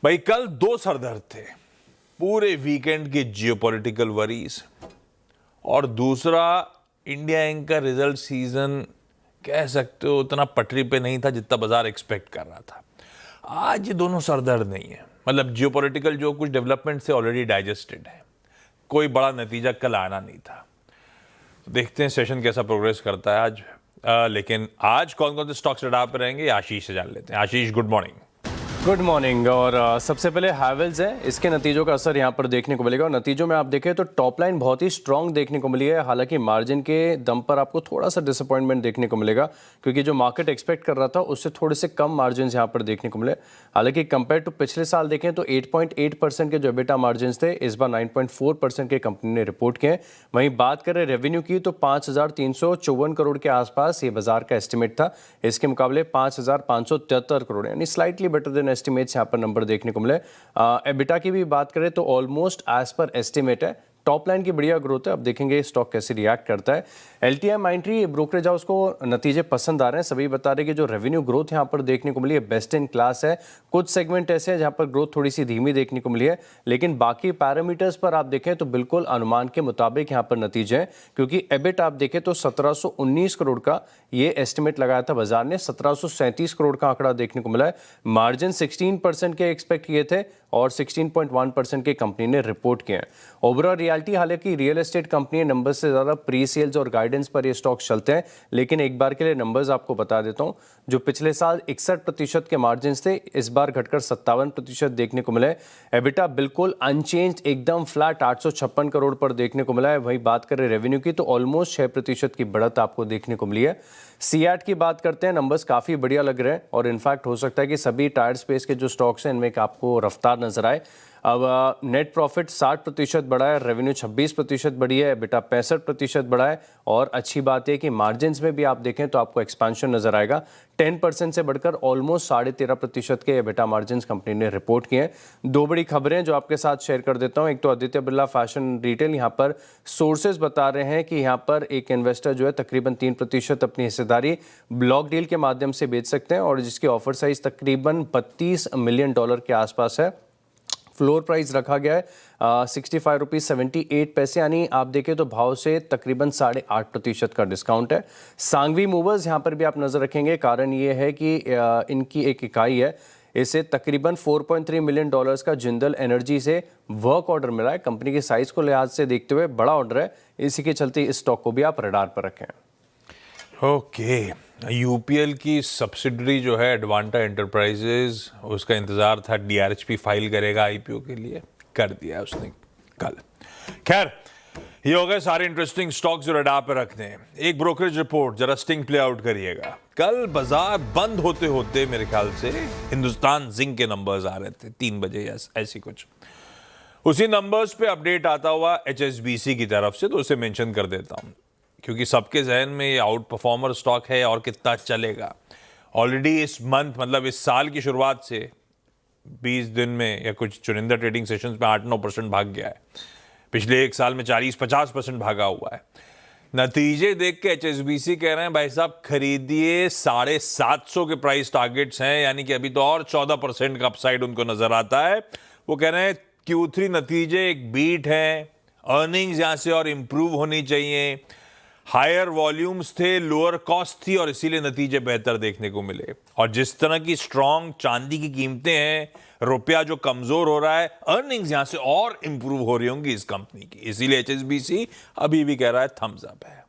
भाई कल दो सरदर्द थे, पूरे वीकेंड की जियोपॉलिटिकल वरीज और दूसरा इंडिया इंक का रिजल्ट सीजन कह सकते हो उतना पटरी पे नहीं था जितना बाजार एक्सपेक्ट कर रहा था। आज ये दोनों सरदर्द नहीं है, मतलब जियोपॉलिटिकल जो कुछ डेवलपमेंट से ऑलरेडी डाइजेस्टेड है, कोई बड़ा नतीजा कल आना नहीं था। देखते हैं सेशन कैसा प्रोग्रेस करता है आज। लेकिन आज कौन कौन से स्टॉक्स रडार पर रहेंगे आशीष से जान लेते हैं। आशीष, गुड मॉर्निंग। Good morning. और सबसे पहले हैवेल्स है, इसके नतीजों का असर यहाँ पर देखने को मिलेगा। और नतीजों में आप देखें तो टॉप लाइन बहुत ही स्ट्रांग देखने को मिली है, हालांकि मार्जिन के दम पर आपको थोड़ा सा डिसअपॉइंटमेंट देखने को मिलेगा, क्योंकि जो मार्केट एक्सपेक्ट कर रहा था उससे थोड़े से कम मार्जिन यहाँ पर देखने को मिले। हालांकि कंपेयर टू पिछले साल देखें तो 8.8% के जो एबिटा मार्जिन थे, इस बार 9.4% के कंपनी ने रिपोर्ट किए। वहीं बात करें रेवेन्यू की तो 5,354 करोड़ के आसपास ये बाजार का एस्टिमेट था। इसके मुकाबले 5,573 करोड़, यानी स्लाइटली बेटर देन एस्टिमेट्स यहाँ पर नंबर देखने को मिले। एबिटा की भी बात करें तो ऑलमोस्ट एज पर एस्टिमेट है। टॉप लाइन की बढ़िया ग्रोथ है। अब देखेंगे स्टॉक कैसे रिएक्ट करता है। LTI माइंट्री ब्रोकरेज हाउस को नतीजे पसंद आ रहे हैं। सभी बता रहे हैं कि जो रेवेन्यू ग्रोथ यहाँ पर देखने को मिली है बेस्ट इन क्लास है। कुछ सेगमेंट ऐसे हैं जहाँ पर ग्रोथ थोड़ी सी धीमी देखने को मिली है, लेकिन बाकी पैरामीटर्स पर आप देखें तो बिल्कुल अनुमान के मुताबिक यहाँ पर नतीजे हैं, क्योंकि एबिट आप देखें तो 1719 करोड़ का ये एस्टिमेट लगाया था बाजार ने, 1737 करोड़ का आंकड़ा देखने को मिला है। मार्जिन 16% के एक्सपेक्ट किए थे और 16.1% के कंपनी ने रिपोर्ट किए हैं। ओवरऑल रियलिटी, हालांकि रियल एस्टेट कंपनी नंबर से ज़्यादा प्री सेल्स और गाइडेंस पर ये स्टॉक्स चलते हैं, लेकिन एक बार के लिए नंबर्स आपको बता देता हूँ। जो पिछले साल 61% के मार्जिन थे, इस बार घटकर 57% देखने को मिले। एबिटा बिल्कुल अनचेंज, एकदम फ्लैट 856 करोड़ पर देखने को मिला है। वहीं बात करें रेवेन्यू की तो ऑलमोस्ट 6% की बढ़त आपको देखने को मिली है। सीएट की बात करते हैं, नंबर्स काफ़ी बढ़िया लग रहे हैं और इनफैक्ट हो सकता है कि सभी टायर स्पेस के जो स्टॉक्स हैं इनमें आपको रफ्तार नजर आए। अब नेट प्रॉफिट 60% बढ़ा है, रेवेन्यू 26% बढ़ी है, एबिटा 65% बढ़ा है। और अच्छी बात है कि मार्जिन्स में भी आप देखें तो आपको एक्सपेंशन नजर आएगा। 10% से बढ़कर ऑलमोस्ट 13.5% के एबिटा मार्जिन्स कंपनी ने रिपोर्ट किए हैं। दो बड़ी खबरें जो आपके साथ शेयर कर देता हूं। एक तो आदित्य बिरला फैशन रिटेल, यहाँ पर सोर्सेज बता रहे हैं कि यहाँ पर एक इन्वेस्टर जो है तकरीबन 3% अपनी हिस्सेदारी ब्लॉक डील के माध्यम से बेच सकते हैं, और जिसकी ऑफर साइज तकरीबन $32 मिलियन के आसपास है। फ्लोर प्राइस रखा गया है 65 रुपीज़ 78 यानी आप देखें तो भाव से तकरीबन 8.5% का डिस्काउंट है। सांगवी मूवर्स यहाँ पर भी आप नज़र रखेंगे, कारण ये है कि इनकी एक इकाई है, इसे तकरीबन $4.3 मिलियन का जिंदल एनर्जी से वर्क ऑर्डर मिला है। कंपनी के साइज को लिहाज से देखते हुए बड़ा ऑर्डर है, इसी के चलते इस स्टॉक को भी आप रडार पर रखें। ओके, यूपीएल की सब्सिडरी जो है एडवांटा एंटरप्राइजेज, उसका इंतजार था DRHP फाइल करेगा आईपीओ के लिए, कर दिया उसने कल। खैर, ये हो गए सारे इंटरेस्टिंग स्टॉक्स जो रडार पे रखते हैं। एक ब्रोकरेज रिपोर्ट जरा स्टिंग प्ले आउट करिएगा। कल बाजार बंद होते होते मेरे ख्याल से हिंदुस्तान जिंक के नंबर्स आ रहे थे 3 बजे या ऐसी कुछ। उसी नंबर्स पे अपडेट आता हुआ HSBC की तरफ से, तो उसे मेंशन कर देता हूं क्योंकि सबके जहन में ये आउट परफॉर्मर स्टॉक है और कितना चलेगा। ऑलरेडी इस मंथ, मतलब इस साल की शुरुआत से 20 दिन में या कुछ चुनिंदा ट्रेडिंग सेशंस में 8-9% भाग गया है। पिछले एक साल में 40-50% भागा हुआ है। नतीजे देख के HSBC कह रहे हैं भाई साहब खरीदिए, 750 के प्राइस टारगेट्स हैं, यानी कि अभी तो और 14% का अपसाइड उनको नजर आता है। वो कह रहे हैं Q3 नतीजे एक बीट है, अर्निंग्स यहां से और इंप्रूव होनी चाहिए, हायर वॉल्यूम्स थे, लोअर कॉस्ट थी और इसीलिए नतीजे बेहतर देखने को मिले। और जिस तरह की स्ट्रॉन्ग चांदी की कीमतें हैं, रुपया जो कमजोर हो रहा है, अर्निंग्स यहां से और इंप्रूव हो रही होंगी इस कंपनी की, इसीलिए HSBC अभी भी कह रहा है थम्स अप है।